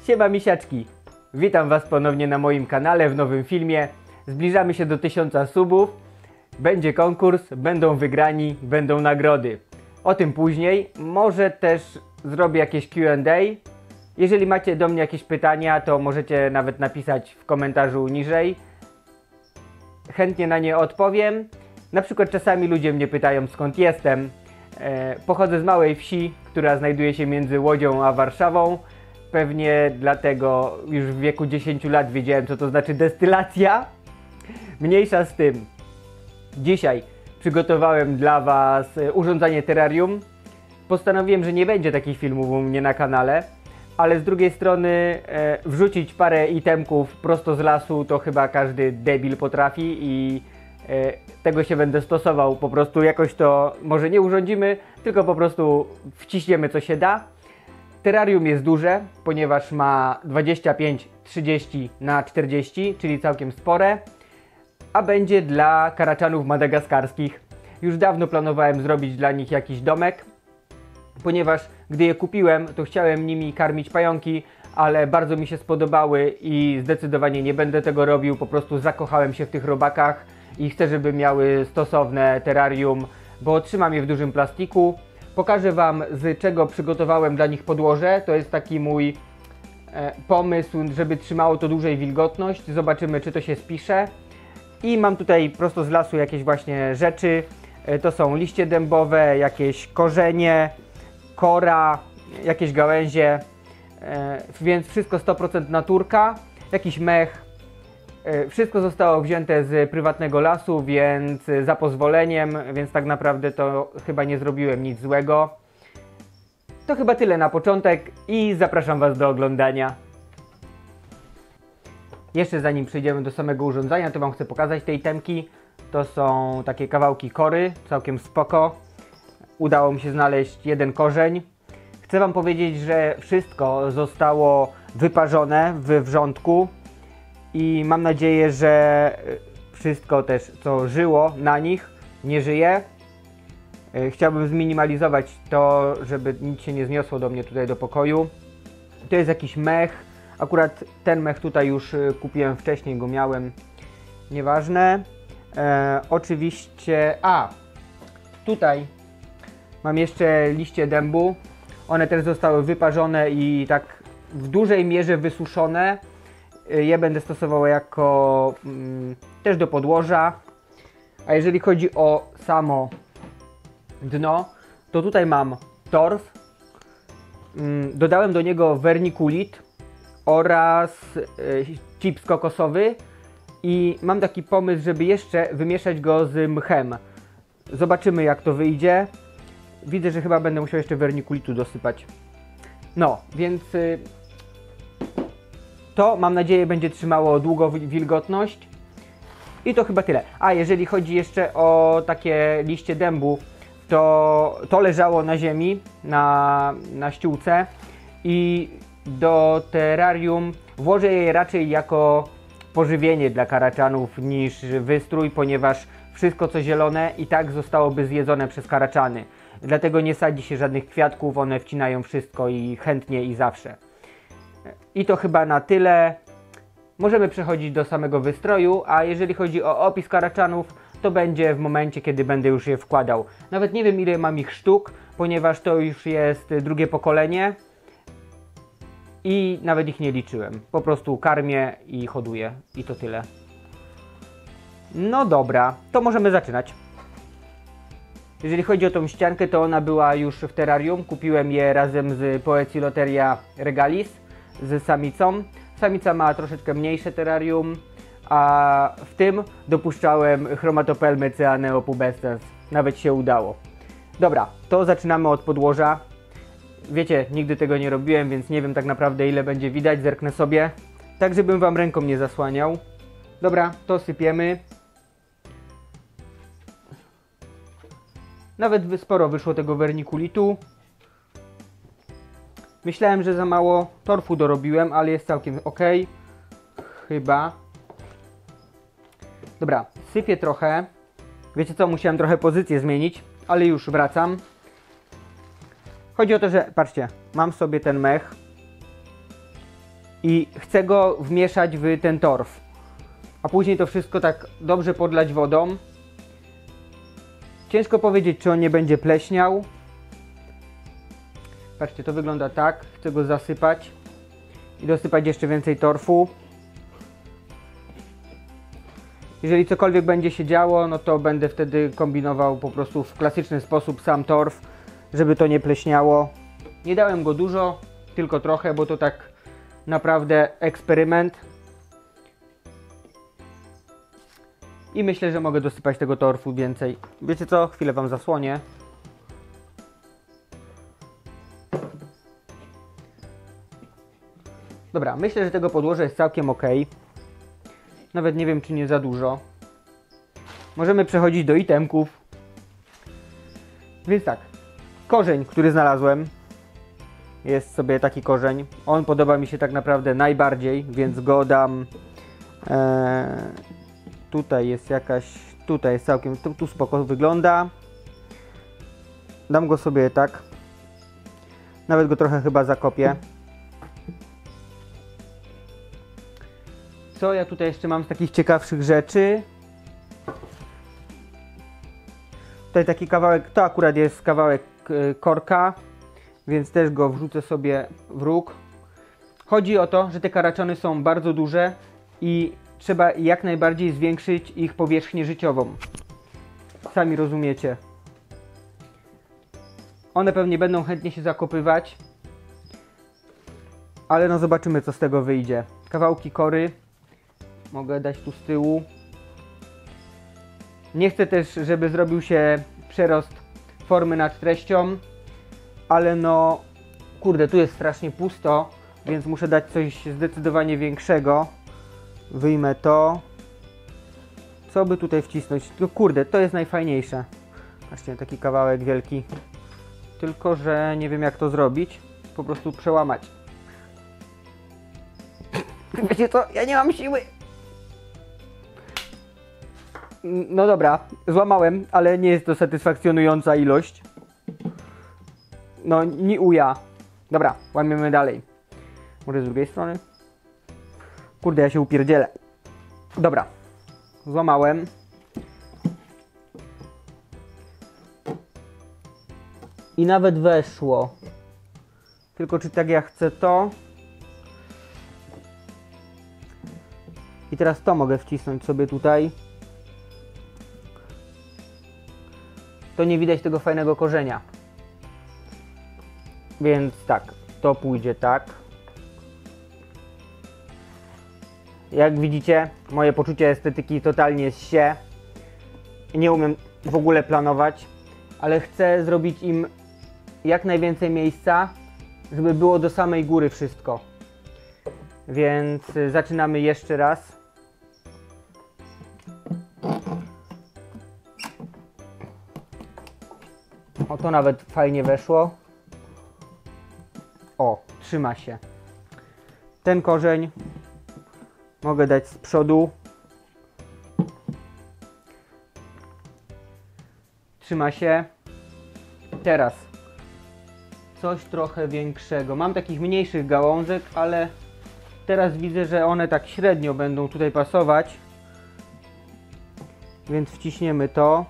Siema misiaczki! Witam Was ponownie na moim kanale w nowym filmie. Zbliżamy się do 1000 subów. Będzie konkurs, będą wygrani, będą nagrody. O tym później. Może też zrobię jakieś Q&A. Jeżeli macie do mnie jakieś pytania, to możecie nawet napisać w komentarzu niżej. Chętnie na nie odpowiem. Na przykład czasami ludzie mnie pytają, skąd jestem. Pochodzę z małej wsi, która znajduje się między Łodzią a Warszawą. Pewnie dlatego już w wieku 10 lat wiedziałem, co to znaczy destylacja. Mniejsza z tym. Dzisiaj przygotowałem dla Was urządzenie terrarium. Postanowiłem, że nie będzie takich filmów u mnie na kanale, ale z drugiej strony wrzucić parę itemków prosto z lasu to chyba każdy debil potrafi i tego się będę stosował. Po prostu jakoś to może nie urządzimy, tylko po prostu wciśniemy co się da. Terrarium jest duże, ponieważ ma 25-30 na 40, czyli całkiem spore, a będzie dla karaczanów madagaskarskich. Już dawno planowałem zrobić dla nich jakiś domek, ponieważ gdy je kupiłem, to chciałem nimi karmić pająki, ale bardzo mi się spodobały i zdecydowanie nie będę tego robił. Po prostu zakochałem się w tych robakach i chcę, żeby miały stosowne terrarium, bo trzymam je w dużym plastiku. Pokażę Wam, z czego przygotowałem dla nich podłoże. To jest taki mój pomysł, żeby trzymało to dłużej wilgotność. Zobaczymy, czy to się spisze. I mam tutaj prosto z lasu jakieś właśnie rzeczy. To są liście dębowe, jakieś korzenie, kora, jakieś gałęzie. Więc wszystko 100% naturka. Jakiś mech. Wszystko zostało wzięte z prywatnego lasu, więc za pozwoleniem, więc tak naprawdę to chyba nie zrobiłem nic złego. To chyba tyle na początek i zapraszam Was do oglądania. Jeszcze zanim przejdziemy do samego urządzenia, to Wam chcę pokazać te itemki. To są takie kawałki kory, całkiem spoko. Udało mi się znaleźć jeden korzeń. Chcę Wam powiedzieć, że wszystko zostało wyparzone w wrzątku. I mam nadzieję, że wszystko też, co żyło na nich, nie żyje. Chciałbym zminimalizować to, żeby nic się nie zniosło do mnie tutaj do pokoju. To jest jakiś mech. Akurat ten mech tutaj już kupiłem wcześniej, go miałem. Nieważne. Oczywiście... tutaj mam jeszcze liście dębu. One też zostały wyparzone i tak w dużej mierze wysuszone. Je będę stosował jako też do podłoża. A jeżeli chodzi o samo dno, to tutaj mam torf. Dodałem do niego wernikulit oraz chips kokosowy. I mam taki pomysł, żeby jeszcze wymieszać go z mchem. Zobaczymy, jak to wyjdzie. Widzę, że chyba będę musiał jeszcze wernikulitu dosypać. No, więc... to mam nadzieję będzie trzymało długo wilgotność. I to chyba tyle. A jeżeli chodzi jeszcze o takie liście dębu, to leżało na ziemi, na ściółce i do terrarium włożę je raczej jako pożywienie dla karaczanów niż wystrój, ponieważ wszystko co zielone i tak zostałoby zjedzone przez karaczany. Dlatego nie sadzi się żadnych kwiatków, one wcinają wszystko i chętnie i zawsze. I to chyba na tyle. Możemy przechodzić do samego wystroju, a jeżeli chodzi o opis karaczanów, to będzie w momencie, kiedy będę już je wkładał. Nawet nie wiem, ile mam ich sztuk, ponieważ to już jest drugie pokolenie i nawet ich nie liczyłem. Po prostu karmię i hoduję i to tyle. No dobra, to możemy zaczynać. Jeżeli chodzi o tą ściankę, to ona była już w terrarium. Kupiłem je razem z Poecilotheria regalis. Z samicą. Samica ma troszeczkę mniejsze terrarium, a w tym dopuszczałem Chromatopelmy cyaneopubescens. Nawet się udało. Dobra, to zaczynamy od podłoża. Wiecie, nigdy tego nie robiłem, więc nie wiem tak naprawdę ile będzie widać. Zerknę sobie, tak żebym Wam ręką nie zasłaniał. Dobra, to sypiemy. Nawet sporo wyszło tego wernikulitu. Myślałem, że za mało torfu dorobiłem, ale jest całkiem ok. Chyba. Dobra, sypię trochę. Wiecie co, musiałem trochę pozycję zmienić, ale już wracam. Chodzi o to, że patrzcie, mam sobie ten mech. i chcę go wmieszać w ten torf, a później to wszystko tak dobrze podlać wodą. Ciężko powiedzieć, czy on nie będzie pleśniał. Patrzcie, to wygląda tak. Chcę go zasypać i dosypać jeszcze więcej torfu. Jeżeli cokolwiek będzie się działo, no to będę wtedy kombinował po prostu w klasyczny sposób sam torf, żeby to nie pleśniało. Nie dałem go dużo, tylko trochę, bo to tak naprawdę eksperyment. I myślę, że mogę dosypać tego torfu więcej. Wiecie co? Chwilę wam zasłonię. Dobra, myślę, że tego podłoża jest całkiem ok. Nawet nie wiem, czy nie za dużo. Możemy przechodzić do itemków. Więc tak, korzeń, który znalazłem. Jest sobie taki korzeń. On podoba mi się tak naprawdę najbardziej, więc go dam. Tutaj jest jakaś. Tutaj jest całkiem. Tu spoko wygląda. Dam go sobie tak. Nawet go trochę chyba zakopię. Co ja tutaj jeszcze mam z takich ciekawszych rzeczy? Tutaj taki kawałek, to akurat jest kawałek korka, więc też go wrzucę sobie w róg. Chodzi o to, że te karaczony są bardzo duże i trzeba jak najbardziej zwiększyć ich powierzchnię życiową. Sami rozumiecie. One pewnie będą chętnie się zakopywać, ale no zobaczymy, co z tego wyjdzie. Kawałki kory mogę dać tu z tyłu. Nie chcę też, żeby zrobił się przerost formy nad treścią, ale no kurde, tu jest strasznie pusto, więc muszę dać coś zdecydowanie większego. Wyjmę to. Co by tutaj wcisnąć? No kurde, to jest najfajniejsze. Właśnie taki kawałek wielki. Tylko że nie wiem, jak to zrobić. Po prostu przełamać. Wiecie co? Ja nie mam siły. No dobra, złamałem, ale nie jest to satysfakcjonująca ilość. No, ni uja. Dobra, łamiemy dalej. Może z drugiej strony? Kurde, ja się upierdzielę. Dobra, złamałem. I nawet weszło. Tylko czy tak ja chcę to? I teraz to mogę wcisnąć sobie tutaj. To nie widać tego fajnego korzenia. Więc tak, to pójdzie tak. Jak widzicie, moje poczucie estetyki totalnie zsie. Nie umiem w ogóle planować, ale chcę zrobić im jak najwięcej miejsca, żeby było do samej góry wszystko. Więc zaczynamy jeszcze raz. O, to nawet fajnie weszło. O, trzyma się. Ten korzeń mogę dać z przodu. Trzyma się. Teraz coś trochę większego. Mam takich mniejszych gałązek, ale teraz widzę, że one tak średnio będą tutaj pasować. Więc wciśniemy to.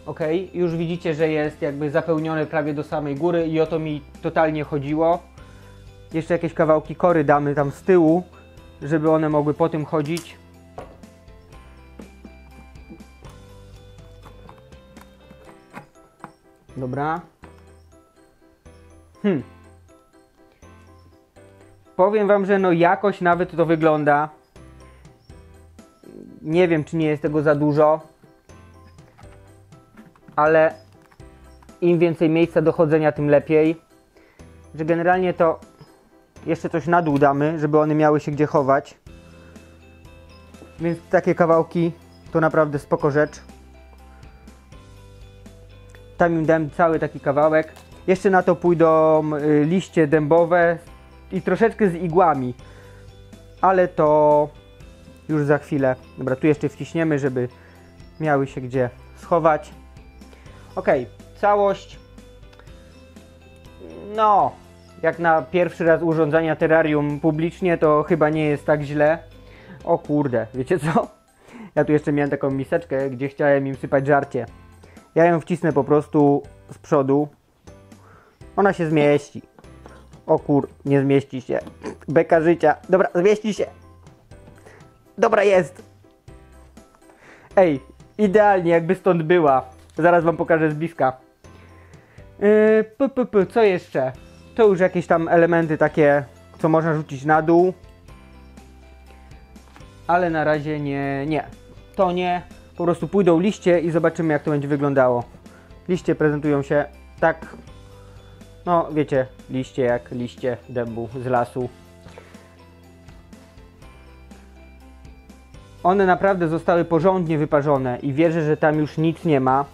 Ok, już widzicie, że jest jakby zapełnione prawie do samej góry i o to mi totalnie chodziło. Jeszcze jakieś kawałki kory damy tam z tyłu, żeby one mogły po tym chodzić. Dobra. Powiem wam, że no jakoś nawet to wygląda. Nie wiem, czy nie jest tego za dużo. Ale im więcej miejsca do chodzenia, tym lepiej. Że generalnie to jeszcze coś na dół damy, żeby one miały się gdzie chować. Więc takie kawałki to naprawdę spoko rzecz. Tam im dam cały taki kawałek. Jeszcze na to pójdą liście dębowe i troszeczkę z igłami. Ale to już za chwilę. Dobra, tu jeszcze wciśniemy, żeby miały się gdzie schować. Ok, całość. No, Jak na pierwszy raz urządzania terrarium publicznie, to chyba nie jest tak źle. O kurde, wiecie co? Ja tu jeszcze miałem taką miseczkę, gdzie chciałem im sypać żarcie. Ja ją wcisnę po prostu z przodu. Ona się zmieści. O kur, nie zmieści się. Beka życia. Dobra, zmieści się. Dobra, jest. Ej, idealnie jakby stąd była. Zaraz wam pokażę z bliska. Co jeszcze? To już jakieś tam elementy takie, co można rzucić na dół. Ale na razie nie. To nie. Po prostu pójdą liście i zobaczymy, jak to będzie wyglądało. Liście prezentują się tak. No wiecie, liście jak liście dębu z lasu. One naprawdę zostały porządnie wyparzone i wierzę, że tam już nic nie ma.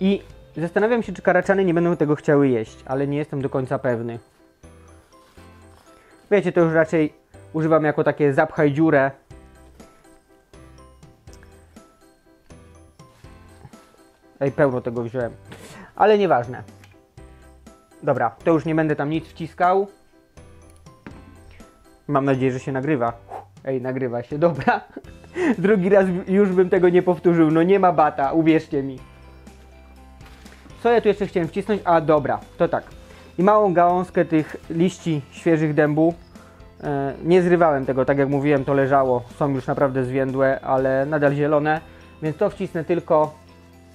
I zastanawiam się, czy karaczany nie będą tego chciały jeść, ale nie jestem do końca pewny. Wiecie, to już raczej używam jako takie zapchaj dziurę. Ej, pełno tego wziąłem. Ale nieważne. Dobra, to już nie będę tam nic wciskał. Mam nadzieję, że się nagrywa. Ej, nagrywa się, dobra. Drugi raz już bym tego nie powtórzył. No nie ma bata, uwierzcie mi. Co ja tu jeszcze chciałem wcisnąć? A dobra, to tak. I małą gałązkę tych liści świeżych dębu. Nie zrywałem tego, tak jak mówiłem, to leżało. Są już naprawdę zwiędłe, ale nadal zielone. Więc to wcisnę tylko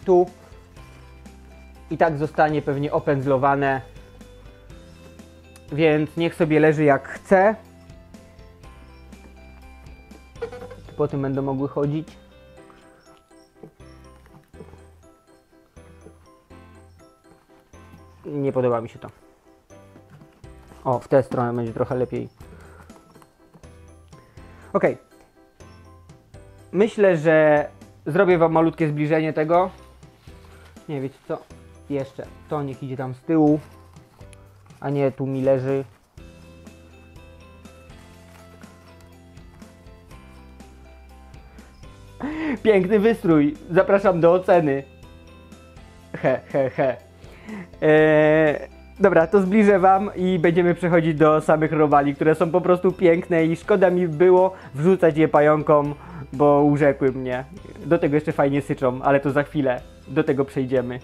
tu. I tak zostanie pewnie opędzlowane. Więc niech sobie leży jak chce. Po tym będą mogły chodzić. Nie podoba mi się to. O, w tę stronę będzie trochę lepiej. Ok. Myślę, że zrobię wam malutkie zbliżenie tego. Nie, wiecie co? Jeszcze. To niech idzie tam z tyłu. A nie, tu mi leży. Piękny wystrój. Zapraszam do oceny. He. Dobra, to zbliżę wam i będziemy przechodzić do samych robali, które są po prostu piękne i szkoda mi było wrzucać je pająkom, bo urzekły mnie. Do tego jeszcze fajnie syczą, ale to za chwilę. Do tego przejdziemy.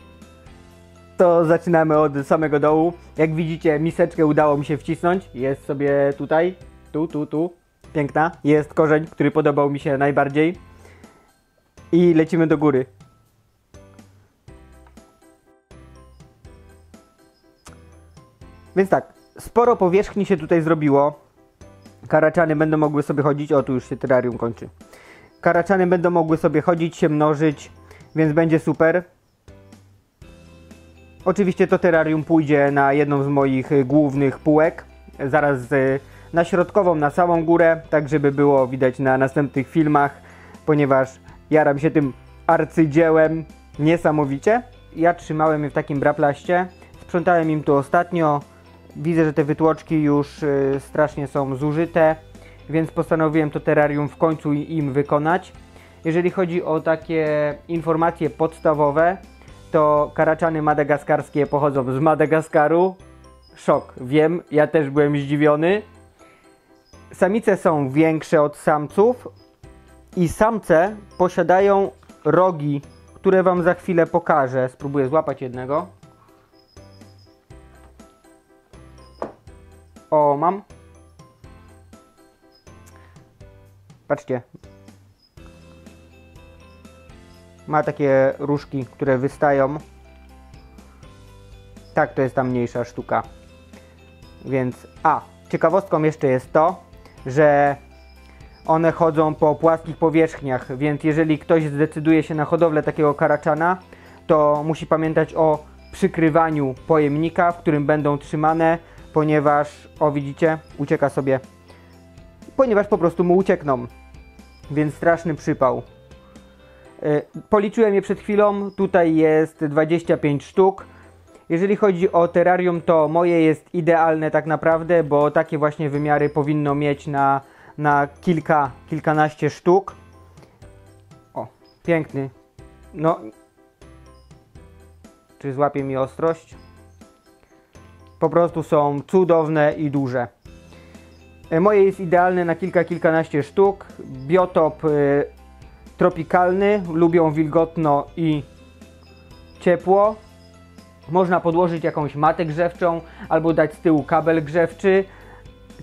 To zaczynamy od samego dołu. Jak widzicie, miseczkę udało mi się wcisnąć. Jest sobie tutaj. Tu. Piękna. Jest korzeń, który podobał mi się najbardziej. I lecimy do góry. Więc tak, sporo powierzchni się tutaj zrobiło. Karaczany będą mogły sobie chodzić. O, tu już się terrarium kończy. Karaczany będą mogły sobie chodzić, się mnożyć, więc będzie super. Oczywiście to terrarium pójdzie na jedną z moich głównych półek. Zaraz na środkową, na samą górę, tak żeby było widać na następnych filmach, ponieważ jaram się tym arcydziełem niesamowicie. Ja trzymałem je w takim braplaście. Sprzątałem im tu ostatnio. Widzę, że te wytłoczki już strasznie są zużyte, więc postanowiłem to terrarium w końcu im wykonać. Jeżeli chodzi o takie informacje podstawowe, to karaczany madagaskarskie pochodzą z Madagaskaru. Szok, wiem, ja też byłem zdziwiony. Samice są większe od samców i samce posiadają rogi, które wam za chwilę pokażę. Spróbuję złapać jednego. O, mam. Patrzcie. Ma takie różki, które wystają. Tak, to jest ta mniejsza sztuka. Więc, ciekawostką jeszcze jest to, że one chodzą po płaskich powierzchniach, więc jeżeli ktoś zdecyduje się na hodowlę takiego karaczana, to musi pamiętać o przykrywaniu pojemnika, w którym będą trzymane, ponieważ, o widzicie, ucieka sobie, ponieważ po prostu mu uciekną, więc straszny przypał. Policzyłem je przed chwilą, tutaj jest 25 sztuk. Jeżeli chodzi o terrarium, to moje jest idealne tak naprawdę, bo takie właśnie wymiary powinno mieć na kilkanaście sztuk. O, piękny. No, czy złapie mi ostrość. Po prostu są cudowne i duże. Moje jest idealne na kilkanaście sztuk. Biotop tropikalny, lubią wilgotno i ciepło. Można podłożyć jakąś matę grzewczą albo dać z tyłu kabel grzewczy.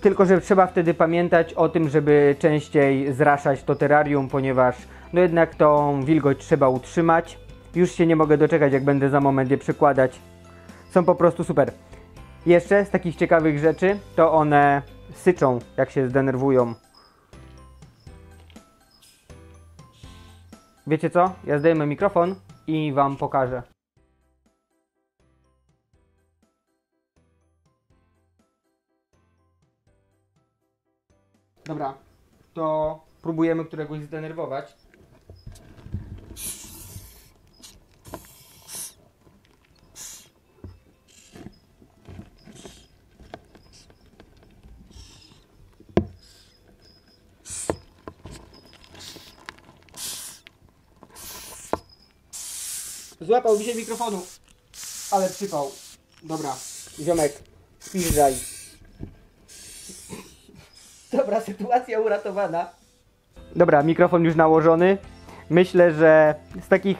Tylko że trzeba wtedy pamiętać o tym, żeby częściej zraszać to terrarium, ponieważ no jednak tą wilgoć trzeba utrzymać. Już się nie mogę doczekać, jak będę za moment je przykładać. Są po prostu super. Jeszcze z takich ciekawych rzeczy to one syczą, jak się zdenerwują. Wiecie co? Ja zdejmę mikrofon i wam pokażę. Dobra, to próbujemy któregoś zdenerwować. Złapał mi się mikrofonu, ale przypał. Dobra, ziomek, spiżdżaj. Dobra, sytuacja uratowana. Dobra, mikrofon już nałożony. Myślę, że z takich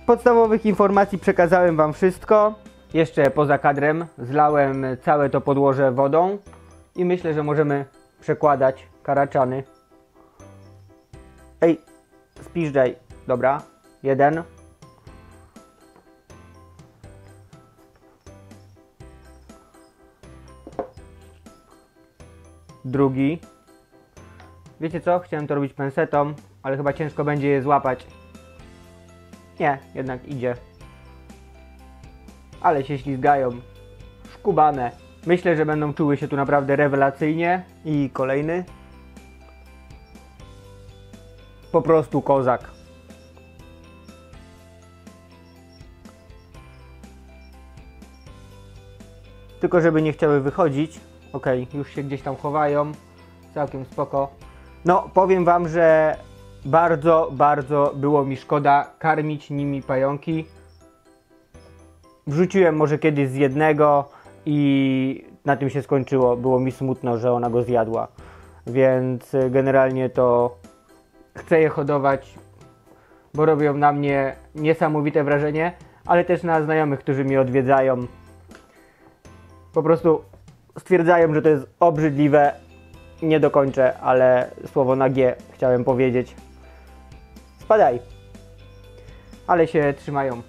podstawowych informacji przekazałem wam wszystko. Jeszcze poza kadrem zlałem całe to podłoże wodą i myślę, że możemy przekładać karaczany. Ej, spiżdżaj. Dobra, jeden. Drugi. Wiecie co? Chciałem to robić pensetą, ale chyba ciężko będzie je złapać. Nie, jednak idzie. Ale się ślizgają. Szkubane. Myślę, że będą czuły się tu naprawdę rewelacyjnie. I kolejny. Po prostu kozak. Tylko żeby nie chciały wychodzić. Okej, już się gdzieś tam chowają. Całkiem spoko. No, powiem wam, że bardzo było mi szkoda karmić nimi pająki. Wrzuciłem może kiedyś z jednego i na tym się skończyło. Było mi smutno, że ona go zjadła. Więc generalnie to chcę je hodować, bo robią na mnie niesamowite wrażenie, ale też na znajomych, którzy mnie odwiedzają. Po prostu stwierdzają, że to jest obrzydliwe. Nie dokończę, ale słowo na G chciałem powiedzieć. Spadaj. Ale się trzymają.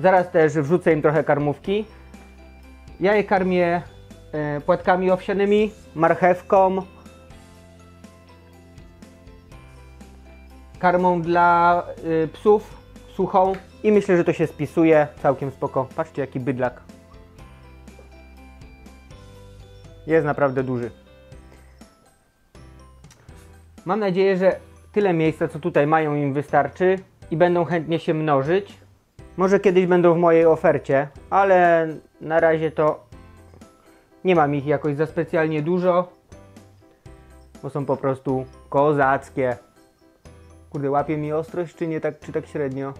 Zaraz też wrzucę im trochę karmówki. Ja je karmię płatkami owsianymi, marchewką, karmą dla psów suchą i myślę, że to się spisuje całkiem spoko. Patrzcie, jaki bydlak. Jest naprawdę duży. Mam nadzieję, że tyle miejsca, co tutaj mają, im wystarczy i będą chętnie się mnożyć. Może kiedyś będą w mojej ofercie, ale na razie to nie mam ich jakoś za specjalnie dużo, bo są po prostu kozackie. Kurde, łapie mi ostrość, czy nie tak, czy tak średnio?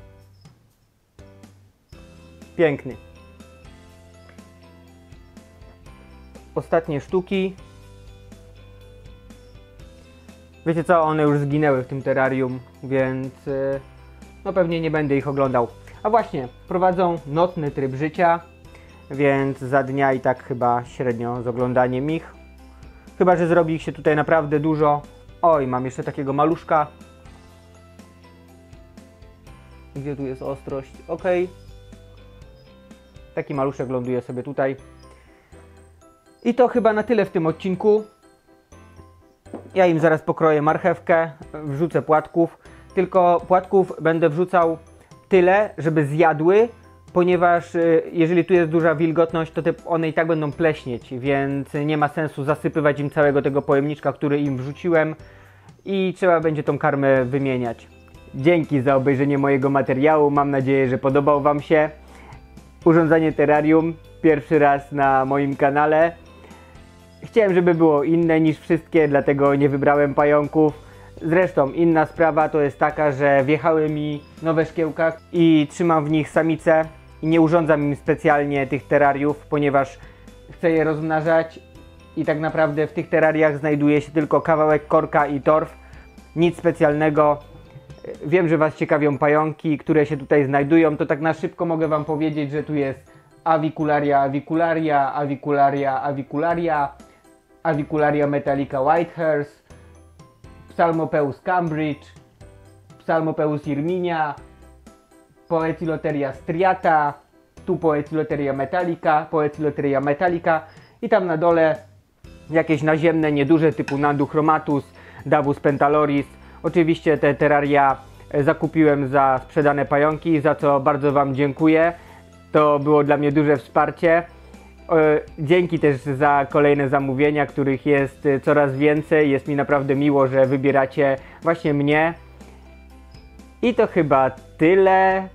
Piękny. Ostatnie sztuki. Wiecie co, one już zginęły w tym terrarium, więc no pewnie nie będę ich oglądał. A właśnie, prowadzą nocny tryb życia, więc za dnia i tak chyba średnio z oglądaniem ich. Chyba że zrobi ich się tutaj naprawdę dużo. Oj, mam jeszcze takiego maluszka. Gdzie tu jest ostrość? Ok. Taki maluszek ląduje sobie tutaj. I to chyba na tyle w tym odcinku. Ja im zaraz pokroję marchewkę, wrzucę płatków. Tylko płatków będę wrzucał tyle, żeby zjadły, ponieważ jeżeli tu jest duża wilgotność, to one i tak będą pleśnieć, więc nie ma sensu zasypywać im całego tego pojemniczka, który im wrzuciłem i trzeba będzie tą karmę wymieniać. Dzięki za obejrzenie mojego materiału, mam nadzieję, że podobał wam się. Urządzenie terrarium pierwszy raz na moim kanale. Chciałem, żeby było inne niż wszystkie, dlatego nie wybrałem pająków. Zresztą inna sprawa to jest taka, że wjechały mi nowe szkiełka i trzymam w nich samice i nie urządzam im specjalnie tych terrariów, ponieważ chcę je rozmnażać i tak naprawdę w tych terrariach znajduje się tylko kawałek korka i torf, nic specjalnego. Wiem, że Was ciekawią pająki, które się tutaj znajdują, to tak na szybko mogę Wam powiedzieć, że tu jest Avicularia avicularia, Avicularia avicularia, Avicularia metallica whitehairs, Psalmopeus cambridge, Psalmopeus irminia, Poecilotheria striata, tu Poecilotheria metallica i tam na dole jakieś naziemne, nieduże typu Nanduchromatus, Davus pentaloris. Oczywiście te terraria zakupiłem za sprzedane pająki, za co bardzo Wam dziękuję. To było dla mnie duże wsparcie. Dzięki też za kolejne zamówienia, których jest coraz więcej. Jest mi naprawdę miło, że wybieracie właśnie mnie. I to chyba tyle.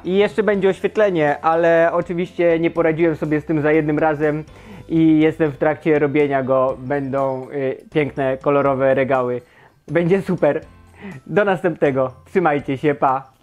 I jeszcze będzie oświetlenie, ale oczywiście nie poradziłem sobie z tym za jednym razem i jestem w trakcie robienia go. Będą piękne, kolorowe regały. Będzie super. Do następnego. Trzymajcie się, pa!